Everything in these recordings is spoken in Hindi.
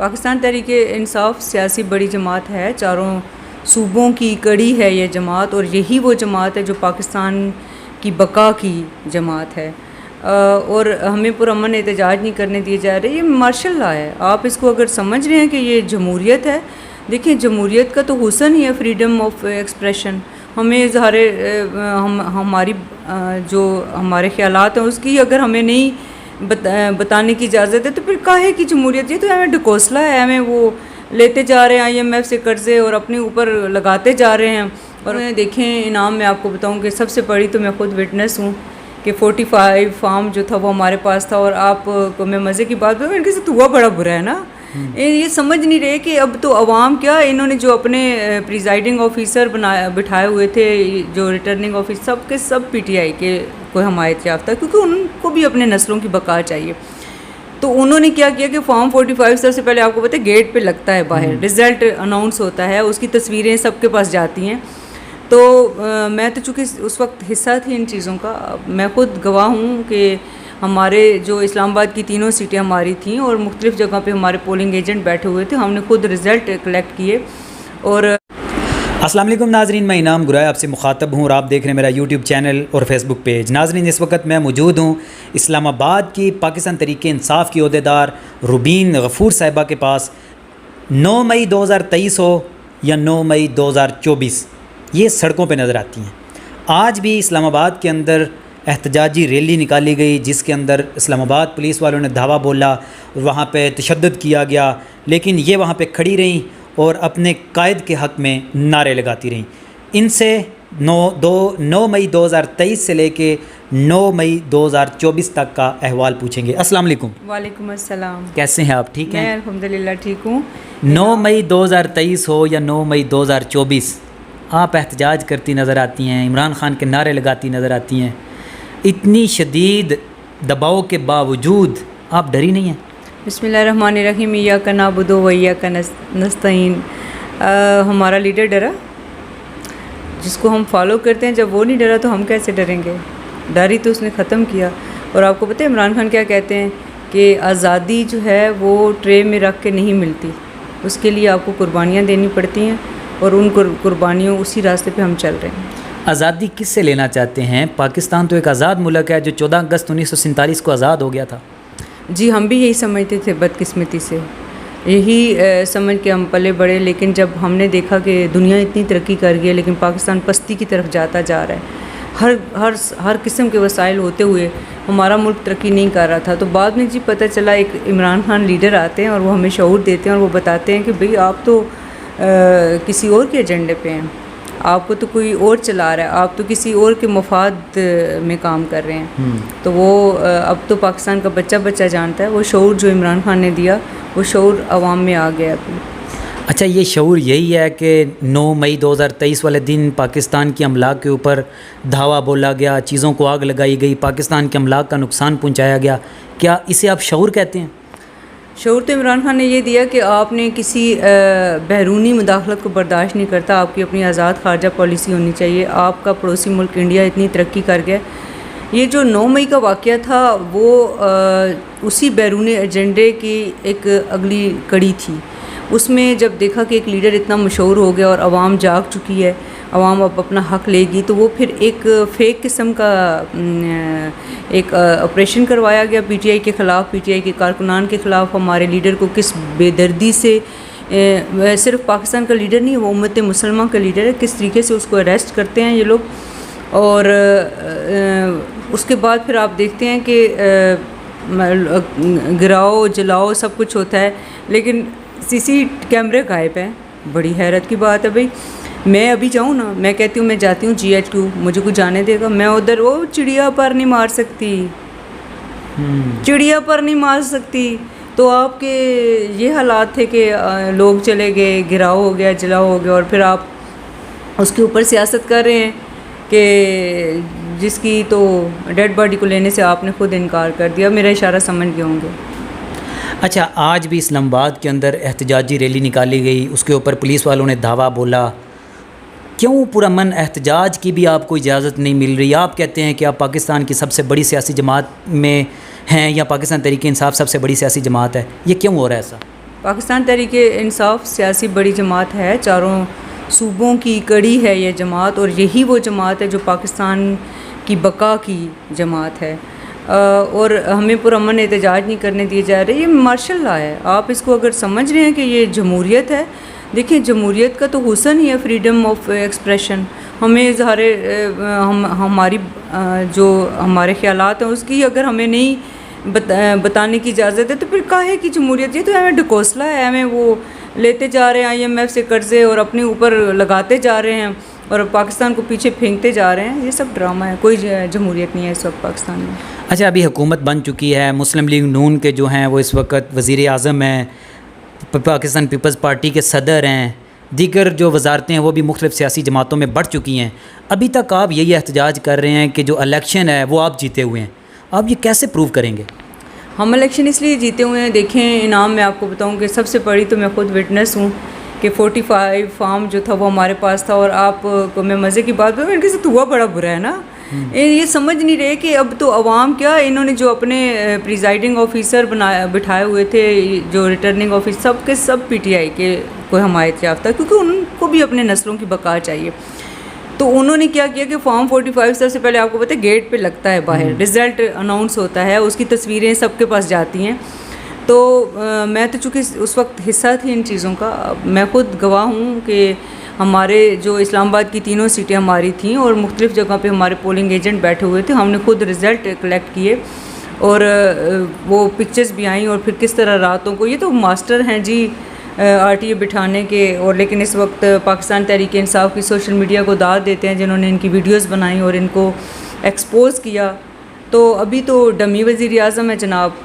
पाकिस्तान तहरीक-ए-इंसाफ सियासी बड़ी जमात है, चारों सूबों की कड़ी है ये जमात, और यही वो जमात है जो पाकिस्तान की बका की जमात है। और हमें पुरअमन एहतजाज नहीं करने दिए जा रहे। ये मार्शल लॉ है। आप इसको अगर समझ रहे हैं कि ये जमहूरियत है, देखिए जमहूरियत का तो हुस्न ही है फ्रीडम ऑफ एक्सप्रेशन। हमें हमारी जो हमारे ख्यालात हैं उसकी अगर हमें नहीं बताने की इजाज़त है तो फिर काहे की जमहूरियत? ये तो हमें ढकोसला है, हमें वो लेते जा रहे हैं IMF से कर्ज़े और अपने ऊपर लगाते जा रहे हैं। और देखें इनाम मैं आपको बताऊं कि सबसे बड़ी तो मैं ख़ुद विटनेस हूँ कि 45 फार्म जो था वो हमारे पास था। और आपको मैं मज़े की बात बताऊँ, इनके साथ हुआ बड़ा बुरा है ना। ये समझ नहीं रहे कि अब तो अवाम क्या, इन्होंने जो अपने प्रिजाइडिंग ऑफिसर बिठाए हुए थे, जो रिटर्निंग ऑफिसर, सब के सब PTI के कोई हमायत याफ्ता, क्योंकि उनको भी अपने नस्लों की बका चाहिए। तो उन्होंने क्या किया कि फॉर्म 45 सबसे पहले आपको पता है गेट पे लगता है बाहर, रिज़ल्ट अनाउंस होता है, उसकी तस्वीरें सबके पास जाती हैं। तो मैं तो चूँकि उस वक्त हिस्सा थी इन चीज़ों का, मैं ख़ुद गवाह हूँ कि हमारे जो इस्लामाबाद की 3 सीटें हमारी थीं और मुख्तलिफ़ जगह पे हमारे पोलिंग एजेंट बैठे हुए थे, हमने खुद रिज़ल्ट कलेक्ट किए। और अस्सलाम वालेकुम नाज़रीन, मैं इनाम गुराय आपसे मुखातब हूँ और आप देख रहे हैं मेरा यूट्यूब चैनल और फेसबुक पेज। नाज़रीन, इस वक्त मैं मौजूद हूँ इस्लामाबाद की पाकिस्तान तहरीक-ए-इंसाफ की अहदेदार रुबीन गफ़ूर साहिबा के पास। 9 मई 2023 हो या 9 मई 2024, ये सड़कों पर नज़र आती हैं। आज भी इस्लामाबाद के अंदर एहतजाजी रैली निकाली गई, जिसके अंदर इस्लामाबाद पुलिस वालों ने धावा बोला, वहाँ पे तशद्दुद किया गया, लेकिन ये वहाँ पे खड़ी रहीं और अपने कायद के हक़ में नारे लगाती रहीं। इनसे 9 मई 2023 से लेके 9 मई 2024 तक का अहवाल पूछेंगे। अस्सलाम वालेकुम। वालेकुम अस्सलाम। कैसे हैं आप? ठीक हैं? मैं अल्हम्दुलिल्लाह ठीक हूँ। 9 मई 2023 हो या 9 मई 2024, आप एहतजाज करती नज़र आती हैं, इमरान खान के नारे लगाती नज़र आती हैं। इतनी शदीद दबाव के बावजूद आप डरी नहीं हैं? बिस्मिल्लाहिर्रहमानिर्रहीम, इय्याका नअबुदु व इय्याका नस्तईन। हमारा लीडर डरा, जिसको हम फॉलो करते हैं, जब वो नहीं डरा तो हम कैसे डरेंगे? डर ही तो उसने ख़त्म किया। और आपको पता है इमरान खान क्या कहते हैं कि आज़ादी जो है वो ट्रे में रख के नहीं मिलती, उसके लिए आपको कुर्बानियाँ देनी पड़ती हैं, और उन कुर्बानियों उसी रास्ते पे हम चल रहे हैं। आज़ादी किससे लेना चाहते हैं? पाकिस्तान तो एक आज़ाद मुल्क है जो 14 अगस्त 1947 को आज़ाद हो गया था। जी, हम भी यही समझते थे, बदकिस्मती से यही समझ के हम पले बड़े। लेकिन जब हमने देखा कि दुनिया इतनी तरक्की कर गई है लेकिन पाकिस्तान पस्ती की तरफ जाता जा रहा है, हर किस्म के वसाइल होते हुए हमारा मुल्क तरक्की नहीं कर रहा था, तो बाद में जी पता चला एक इमरान खान लीडर आते हैं और वो हमें शऊर देते हैं और वो बताते हैं कि भाई आप तो किसी और के एजेंडे पे हैं, आपको तो कोई और चला रहा है, आप तो किसी और के मफाद में काम कर रहे हैं। तो वो अब तो पाकिस्तान का बच्चा जानता है, वो शऊर जो इमरान खान ने दिया वो शऊर अवाम में आ गया अभी। अच्छा, ये शऊर यही है कि 9 मई 2023 वाले दिन पाकिस्तान की अमलाक के ऊपर धावा बोला गया, चीज़ों को आग लगाई गई, पाकिस्तान के अमलाक का नुकसान पहुँचाया गया, क्या इसे आप शऊर कहते हैं? शऊर तो इमरान खान ने ये दिया कि आपने किसी बैरूनी मुदाखलत को बर्दाश्त नहीं करता, आपकी अपनी आज़ाद खारजा पॉलिसी होनी चाहिए, आपका पड़ोसी मुल्क इंडिया इतनी तरक्की कर गया। ये जो 9 मई का वाक़या था वो उसी बैरूनी एजेंडे की एक अगली कड़ी थी। उसमें जब देखा कि एक लीडर इतना मशहूर हो गया और आवाम जाग चुकी है, आवाम अब अपना हक़ लेगी, तो वो फिर एक फ़ेक किस्म का एक ऑपरेशन करवाया गया PTI के ख़िलाफ़, PTI के कारकुनान के ख़िलाफ़। हमारे लीडर को किस बेदर्दी से, सिर्फ पाकिस्तान का लीडर नहीं, वो उम्मत मुसलमान का लीडर है, किस तरीके से उसको अरेस्ट करते हैं ये लोग। और उसके बाद फिर आप देखते हैं कि गिराओ जलाओ सब कुछ होता है, लेकिन CC कैमरे गायब हैं। बड़ी हैरत की बात है भाई। मैं अभी जाऊँ ना, मैं कहती हूँ मैं जाती हूँ GH2, मुझे कुछ जाने देगा? मैं उधर वो चिड़िया पर नहीं मार सकती, चिड़िया पर नहीं मार सकती। तो आपके ये हालात थे कि लोग चले गए, गिराव हो गया, जलाओ हो गया, और फिर आप उसके ऊपर सियासत कर रहे हैं कि जिसकी तो डेड बॉडी को लेने से आपने खुद इनकार कर दिया। मेरा इशारा समझ गए होंगे। अच्छा, आज भी इस्लामाबाद के अंदर एहतजाजी रैली निकाली गई, उसके ऊपर पुलिस वालों ने धावा बोला। क्यों पुरअमन एहतजाज की भी आपको इजाज़त नहीं मिल रही? आप कहते हैं कि आप पाकिस्तान की सबसे बड़ी सियासी जमात में हैं, या पाकिस्तान तहरीक-ए-इंसाफ सबसे बड़ी सियासी जमात है, ये क्यों हो रहा है ऐसा? पाकिस्तान तहरीक-ए-इंसाफ सियासी बड़ी जमात है, चारों सूबों की कड़ी है ये जमात, और यही वो जमात है जो पाकिस्तान की बका की जमात है। और हमें पुरअमन एहतजाज नहीं करने दिए जा रहे। ये मार्शल लॉ है। आप इसको अगर समझ रहे हैं कि ये जमहूरियत है, देखिए जमहूरियत का तो हुस्न ही है फ्रीडम ऑफ एक्सप्रेशन। हमें हमारी जो हमारे ख्यालात हैं उसकी अगर हमें नहीं बताने की इजाज़त है तो फिर काहे की जमहूरियत? ये तो हमें ढकोसला है, हमें वो लेते जा रहे हैं IMF से कर्ज़े और अपने ऊपर लगाते जा रहे हैं और पाकिस्तान को पीछे फेंकते जा रहे हैं। ये सब ड्रामा है, कोई जमहूरियत नहीं है इस वक्त पाकिस्तान में। अच्छा, अभी हुकूमत बन चुकी है, मुस्लिम लीग नून के जो हैं वो इस वक्त वज़ीर आज़म हैं, पाकिस्तान पीपल्स पार्टी के सदर हैं, दीगर जो वजारतें हैं वो भी मुख्तलिफ़ सियासी जमातों में बढ़ चुकी हैं। अभी तक आप यही एहतजाज कर रहे हैं कि जो इलेक्शन है वो आप जीते हुए हैं। आप ये कैसे प्रूव करेंगे? हम इलेक्शन इसलिए जीते हुए हैं, देखें इनाम मैं आपको बताऊं कि सबसे बड़ी तो मैं ख़ुद विटनेस हूँ कि 45 फार्म जो था वो हमारे पास था। और आपको मैं मज़े की बात बताऊँ, इनके साथ हुआ बड़ा बुरा है ना। ये समझ नहीं रहे कि अब तो अवाम क्या, इन्होंने जो अपने प्रिजाइडिंग ऑफिसर बिठाए हुए थे, जो रिटर्निंग ऑफिसर, सब के सब PTI के कोई हमायत याफ्ता, क्योंकि उनको भी अपने नस्लों की बका चाहिए। तो उन्होंने क्या किया कि फॉर्म 45 सबसे पहले आपको पता है गेट पे लगता है बाहर, रिज़ल्ट अनाउंस होता है, उसकी तस्वीरें सबके पास जाती हैं। तो मैं तो चूँकि उस वक्त हिस्सा थी इन चीज़ों का, मैं ख़ुद गवाह हूँ कि हमारे जो इस्लामाबाद की तीनों सीटें हमारी थीं और मुख्तलिफ़ जगह पे हमारे पोलिंग एजेंट बैठे हुए थे। हमने खुद रिज़ल्ट कलेक्ट किए और वो पिक्चर्स भी आई, और फिर किस तरह रातों को, ये तो मास्टर हैं जी RTA बिठाने के। और लेकिन इस वक्त पाकिस्तान तहरीक-ए-इंसाफ की सोशल मीडिया को दाद देते हैं जिन्होंने इनकी वीडियोस बनाई और इनको एक्सपोज़ किया। तो अभी तो डमी वज़ीर आज़म है जनाब,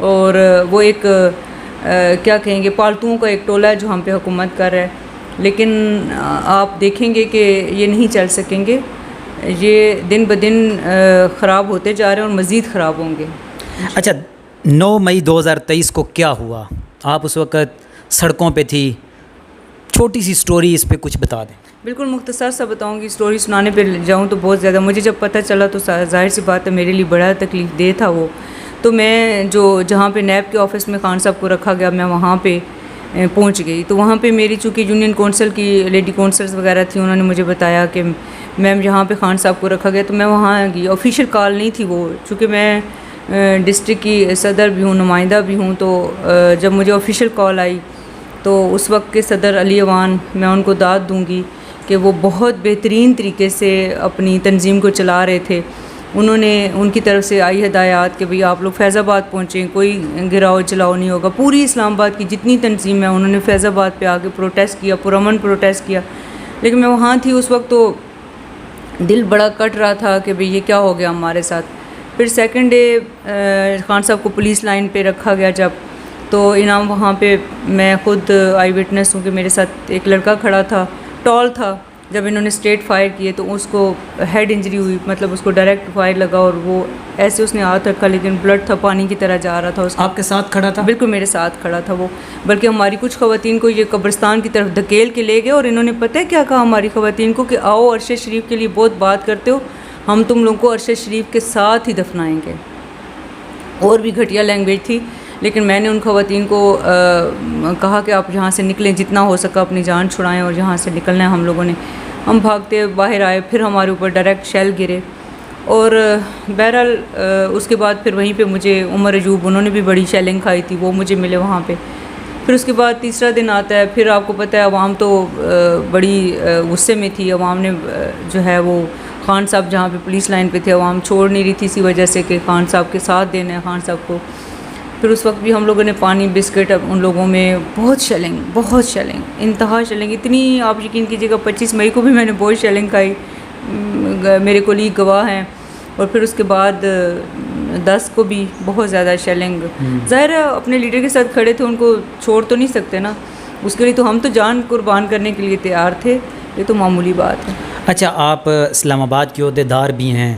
और वो एक क्या कहेंगे, पालतुओं का एक टोला है जो हम पे हुकूमत कर रहा है। लेकिन आप देखेंगे कि ये नहीं चल सकेंगे, ये दिन ब दिन ख़राब होते जा रहे हैं और मज़ीद ख़राब होंगे। अच्छा, 9 मई 2023 को क्या हुआ? आप उस वक़्त सड़कों पे थी, छोटी सी स्टोरी इस पे कुछ बता दें। बिल्कुल मुख्तसर सा बताऊंगी। स्टोरी सुनाने पे जाऊं तो बहुत ज़्यादा, मुझे जब पता चला तो जाहिर सी बात है मेरे लिए बड़ा तकलीफ़ दे था वो। तो मैं जहाँ पे नैब के ऑफ़िस में खान साहब को रखा गया, मैं वहाँ पे पहुँच गई। तो वहाँ पे मेरी चूँकि यूनियन कौंसिल की लेडी कौंसलर्स वगैरह थी, उन्होंने मुझे बताया कि मैम यहाँ पे खान साहब को रखा गया। तो मैं वहाँ गई, ऑफिशियल कॉल नहीं थी वो, चूँकि मैं डिस्ट्रिक्ट की सदर भी हूँ, नुमाइंदा भी हूँ। तो जब मुझे ऑफिशियल कॉल आई तो उस वक्त के सदर अली अवान, मैं उनको दाद दूँगी कि वो बहुत बेहतरीन तरीके से अपनी तंजीम को चला रहे थे। उन्होंने उनकी तरफ से आई हिदायत कि भाई आप लोग फैज़ाबाद पहुँचें, कोई गिराओ चलाओ नहीं होगा। पूरी इस्लामाबाद की जितनी तंजीम है उन्होंने फैज़ाबाद पे आके प्रोटेस्ट किया, पुरअमन प्रोटेस्ट किया। लेकिन मैं वहाँ थी उस वक्त, तो दिल बड़ा कट रहा था कि भाई ये क्या हो गया हमारे साथ। फिर सेकंड डे खान साहब को पुलिस लाइन पे रखा गया जब, तो इनाम वहाँ पे मैं ख़ुद आई विटनेस हूँ कि मेरे साथ एक लड़का खड़ा था, टॉल था। जब इन्होंने स्ट्रेट फायर किए तो उसको हेड इंजरी हुई, मतलब उसको डायरेक्ट फायर लगा और वो ऐसे उसने हाथ रखा लेकिन ब्लड था, पानी की तरह जा रहा था उसका। आपके साथ खड़ा था? बिल्कुल मेरे साथ खड़ा था वो। बल्कि हमारी कुछ ख़वातीन को ये कब्रिस्तान की तरफ धकेल के ले गए और इन्होंने पता है क्या कहा हमारी ख़वातीन को कि आओ अरशद शरीफ के लिए बहुत बात करते हो, हम तुम लोगों को अरशद शरीफ के साथ ही दफनाएँगे। और भी घटिया लैंग्वेज थी। लेकिन मैंने उन ख़वातीन को कहा कि आप यहाँ से निकलें, जितना हो सका अपनी जान छुड़ाएं और यहाँ से निकलना है हम लोगों ने। हम भागते बाहर आए, फिर हमारे ऊपर डायरेक्ट शेल गिरे। और बहरहाल उसके बाद फिर वहीं पे मुझे उमर अयूब, उन्होंने भी बड़ी शेलिंग खाई थी, वो मुझे मिले वहाँ पे। फिर उसके बाद तीसरा दिन आता है, फिर आपको पता है अवाम तो बड़ी गुस्से में थी। अवाम ने जो है वो खान साहब जहाँ पे पुलिस लाइन पे थे, अवाम छोड़ नहीं रही थी इसी वजह से कि खान साहब के साथ देना है खान साहब को। फिर उस वक्त भी हम लोगों ने पानी बिस्किट, उन लोगों में बहुत शेलिंग, इंतहा शेलिंग, इतनी आप यकीन कीजिएगा 25 मई को भी मैंने बहुत शेलिंग खाई, मेरे कोलीग गवाह हैं। और फिर उसके बाद 10 को भी बहुत ज़्यादा शेलिंग। ज़ाहिर है अपने लीडर के साथ खड़े थे, उनको छोड़ तो नहीं सकते ना, उसके लिए तो हम तो जान कुर्बान करने के लिए तैयार थे, ये तो मामूली बात है। अच्छा, आप इस्लामाबाद के ओहदेदार भी हैं,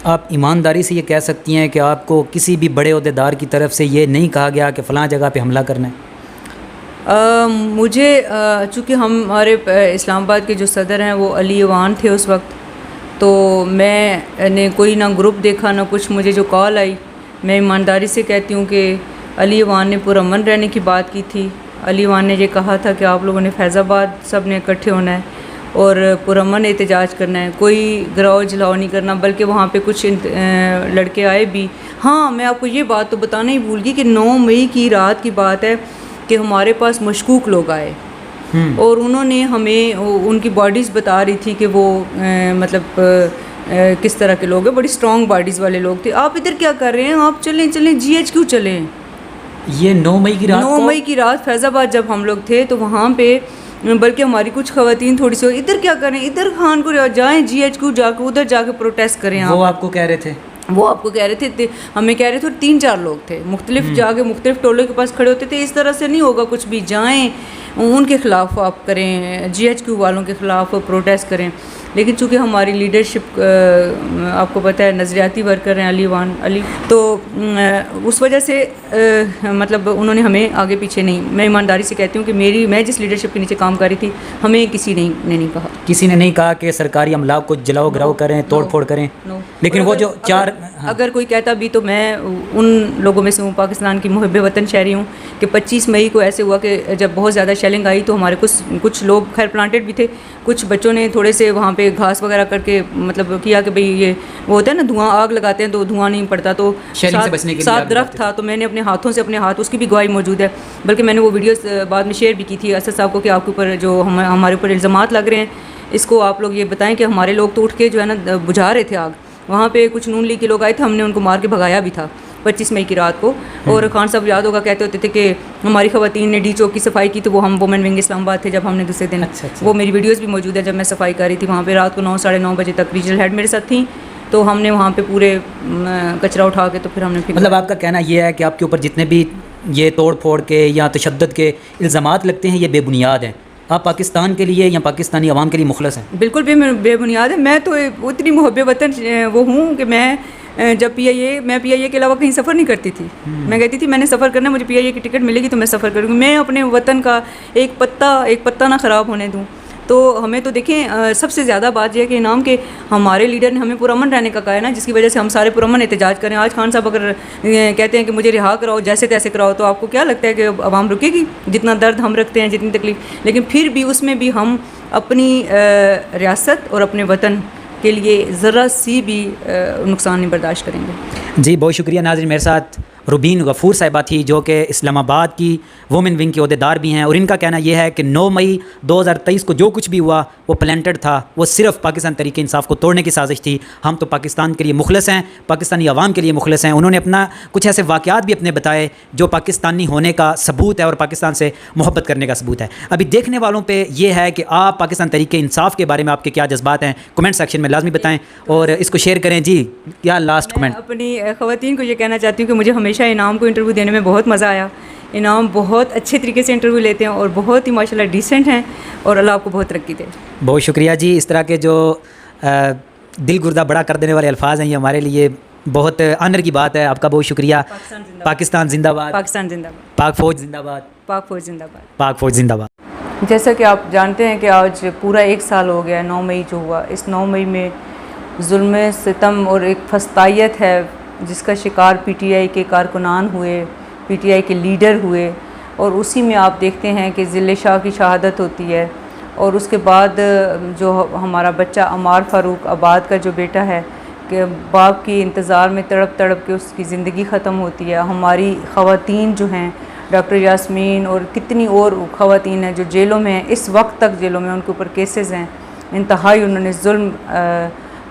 आप ईमानदारी से ये कह सकती हैं कि आपको किसी भी बड़े ओहदेदार की तरफ से ये नहीं कहा गया कि फ़लाँ जगह पे हमला करना है? मुझे चूँकि हमारे इस्लामाबाद के जो सदर हैं वो अली अवान थे उस वक्त, तो मैंने कोई ना ग्रुप देखा ना कुछ। मुझे जो कॉल आई, मैं ईमानदारी से कहती हूँ कि अली अवान ने पुरअमन रहने की बात की थी अली वान ने ये कहा था कि आप लोगों ने फैज़ाबाद सब ने इकट्ठे होना है और पुरअमन एहतजाज करना है, कोई गिराव जलाओ नहीं करना, बल्कि वहाँ पे कुछ लड़के आए भी। हाँ, मैं आपको ये बात तो बताना ही भूल गई कि 9 मई की रात की बात है कि हमारे पास मशकूक लोग आए और उन्होंने हमें उनकी बॉडीज़ बता रही थी कि वो किस तरह के लोग हैं, बड़ी स्ट्रॉन्ग बॉडीज़ वाले लोग थे। आप इधर क्या कर रहे हैं, आप चलें GHQ चलें। ये 9 मई की रात 9 मई की रात फैज़ाबाद जब हम लोग थे तो वहाँ पे बल्कि हमारी कुछ ख़वातीन थोड़ी सी इधर क्या करें, इधर खान को जाएं GHQ जाकर उधर जाके प्रोटेस्ट करें। वो आपको कह रहे थे? वो आपको कह रहे थे, हमें कह रहे थे, 3-4 लोग थे मुख्तलिफ जाके मुख्तलिफ टोलों के पास खड़े होते थे। इस तरह से नहीं होगा कुछ भी, जाएं उनके ख़िलाफ़ आप करें, GHQ वालों के ख़िलाफ़ प्रोटेस्ट करें। लेकिन चूँकि हमारी लीडरशिप आपको पता है नज़रियाती वर्कर हैं अली, तो उस वजह से मतलब उन्होंने हमें आगे पीछे नहीं, मैं ईमानदारी से कहती हूँ कि मैं जिस लीडरशिप के नीचे काम कर रही थी हमें किसी ने नहीं कहा, किसी ने नहीं कहा कि सरकारी अमला को जलाओ गिराव करें, तोड़ फोड़ करें। लेकिन वो जो अगर कोई कहता भी तो मैं उन लोगों में से हूँ, पाकिस्तान की मुहब्बे वतन शहरी हूँ, कि 25 मई को ऐसे हुआ कि जब बहुत ज़्यादा शेलिंग आई तो हमारे कुछ लोग खैर प्लांटेड भी थे, कुछ बच्चों ने थोड़े से वहाँ पे घास वगैरह करके मतलब किया कि भाई ये वो होता है ना धुआं, आग लगाते हैं तो धुआं नहीं पड़ता, तो साथ दरख्त था तो मैंने अपने हाथों से अपने हाथ, उसकी भी गवाही मौजूद है, बल्कि मैंने वो वीडियोस बाद में शेयर भी की थी असद साहब को कि आपके ऊपर जो हमारे ऊपर इल्ज़ामात लग रहे हैं, इसको आप लोग ये बताएं कि हमारे लोग तो उठ के जो है ना बुझा रहे थे आग। वहाँ पे कुछ नून लीग के लोग आए थे, हमने उनको मार के भगाया भी था 25 मई की रात को। और खान साहब याद होगा कहते होते थे कि हमारी ख़वातीन ने डी चौक की सफाई की, तो वो हम वुमेन विंग इस्लामाबाद थे जब हमने दूसरे दिन। अच्छा। वो मेरी वीडियोस भी मौजूद है जब मैं सफाई कर रही थी वहाँ पे रात को 9 साढ़े 9 बजे तक रीजनल हेड मेरे साथ थी, तो हमने वहाँ पे पूरे कचरा उठा के तो फिर हमने मतलब आपका कहना ये है कि आपके ऊपर जितने भी ये तोड़ फोड़ के या तशद्दुद के इल्ज़ामात लगते हैं ये बेबुनियाद हैं, आप पाकिस्तान के लिए या पाकिस्तानी अवाम के लिए मुखलस हैं? बिल्कुल बेबुनियाद है। मैं तो उतनी मुहब्बे वतन वो हूँ कि मैं जब मैं PIA के अलावा कहीं सफ़र नहीं करती थी। मैं कहती थी मैंने सफ़र करना, मुझे PIA की टिकट मिलेगी तो मैं सफ़र करूँगी, मैं अपने वतन का एक पत्ता ना ख़राब होने दूँ। तो हमें तो देखें सबसे ज़्यादा बात यह है कि इनाम के हमारे लीडर ने हमें पुरअमन रहने का कहा है ना, जिसकी वजह से हम सारे पुरअमन एहतजाज करें। आज खान साहब अगर कहते हैं कि मुझे रिहा कराओ, जैसे तैसे कराओ, तो आपको क्या लगता है कि आवाम रुकेगी? जितना दर्द हम रखते हैं, जितनी तकलीफ़, लेकिन फिर भी उसमें भी हम अपनी रियासत और अपने वतन के लिए ज़रा सी भी नुकसान नहीं बर्दाश्त करेंगे। जी बहुत शुक्रिया नाज़रीन, मेरे साथ रुबीन गफ़ूर साहिबा थी जो कि इस्लामाबाद की वुमेन विंग की अहदेदार भी हैं, और इनका कहना यह है कि 9 मई 2023 को जो कुछ भी हुआ वो प्लांटेड था, वो सिर्फ पाकिस्तान तरीके इंसाफ को तोड़ने की साजिश थी। हम तो पाकिस्तान के लिए मुखलस हैं, पाकिस्तानी अवाम के लिए मुखलस हैं। उन्होंने अपना कुछ ऐसे वाक़यात भी अपने बताए जो पाकिस्तानी होने का सबूत है और पाकिस्तान से मोहब्बत करने का सबूत है। अभी देखने वालों पर यह है कि आप पाकिस्तान तरीके इंसाफ के बारे में आपके क्या जज्बात हैं, कमेंट सेक्शन में लाजमी बताएँ और इसको शेयर करें। जी क्या लास्ट कमेंट? अपनी ख़वातीन को ये कहना चाहती हूँ कि मुझे हमेशा इनाम को इंटरव्यू देने में बहुत मज़ा आया। इनाम बहुत अच्छे तरीके से इंटरव्यू लेते हैं और बहुत ही माशाल्लाह डिसेंट हैं, और अल्लाह आपको बहुत तरक्की दे। बहुत शुक्रिया जी। इस तरह के जो दिल गुर्दा बड़ा कर देने वाले अल्फाज हैं ये हमारे लिए बहुत ऑनर की बात है। आपका बहुत शुक्रिया। पाकिस्तान जिंदाबाद, पाकिस्तान जिंदाबाद, पाक फ़ौज जिंदाबाद, पाक फ़ौज जिंदाबाद, पाक फ़ौज जिंदाबाद। जैसा कि आप जानते हैं कि आज पूरा 1 साल हो गया 9 मई जो हुआ। इस 9 मई में जुल्म सितम और एक फस्तायत है जिसका शिकार PTI के कारकुनान हुए, PTI के लीडर हुए, और उसी में आप देखते हैं कि ज़िले शाह की शहादत होती है, और उसके बाद जो हमारा बच्चा अमार फ़ारूक आबाद का जो बेटा है कि बाप की इंतज़ार में तड़प तड़प के उसकी ज़िंदगी ख़त्म होती है। हमारी ख़वातीन जो हैं डॉक्टर यास्मीन और कितनी और ख़वातीन हैं जो जेलों में हैं, इस वक्त तक जेलों में, उनके ऊपर केसेस हैं, इंतहाई उन्होंने जुल्म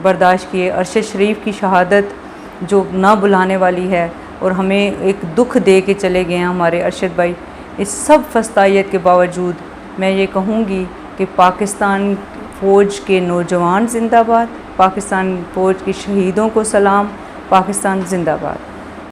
बर्दाश्त किए। अरशद शरीफ की शहादत जो ना बुलाने वाली है, और हमें एक दुख दे के चले गए हैं हमारे अरशद भाई। इस सब फस्तायत के बावजूद मैं ये कहूँगी कि पाकिस्तान फ़ौज के नौजवान जिंदाबाद, पाकिस्तान फ़ौज के शहीदों को सलाम, पाकिस्तान जिंदाबाद।